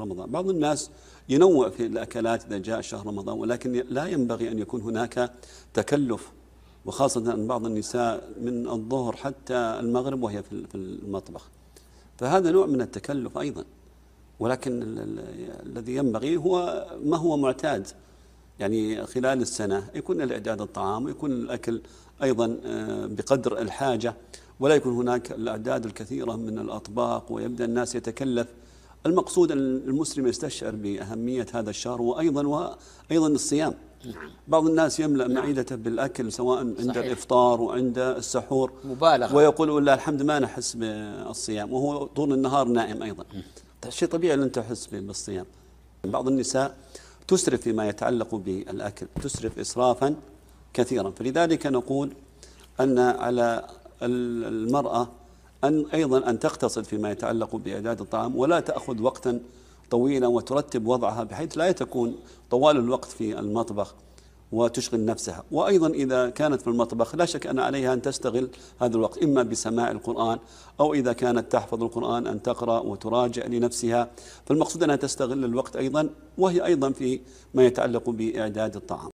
رمضان. بعض الناس ينوع في الأكلات إذا جاء شهر رمضان، ولكن لا ينبغي أن يكون هناك تكلف، وخاصة أن بعض النساء من الظهر حتى المغرب وهي في المطبخ، فهذا نوع من التكلف أيضا. ولكن الذي ينبغي هو ما هو معتاد، يعني خلال السنة يكون الإعداد الطعام ويكون الأكل أيضا بقدر الحاجة، ولا يكون هناك الأعداد الكثيرة من الأطباق ويبدأ الناس يتكلف. المقصود أن المسلم يستشعر بأهمية هذا الشهر وأيضا الصيام. بعض الناس يملأ معدته بالأكل سواء عند الإفطار وعند السحور مبالغة، ويقول والله الحمد ما نحس بالصيام، وهو طول النهار نائم أيضا. شيء طبيعي أن تحس بالصيام. بعض النساء تسرف فيما يتعلق بالأكل، تسرف إسرافا كثيرا، فلذلك نقول أن على المرأة أيضا أن تقتصد فيما يتعلق بإعداد الطعام، ولا تأخذ وقتا طويلا وترتب وضعها بحيث لا تكون طوال الوقت في المطبخ وتشغل نفسها. وأيضا إذا كانت في المطبخ لا شك أن عليها أن تستغل هذا الوقت إما بسماع القرآن، أو إذا كانت تحفظ القرآن أن تقرأ وتراجع لنفسها. فالمقصود أنها تستغل الوقت أيضا، وهي أيضا في ما يتعلق بإعداد الطعام.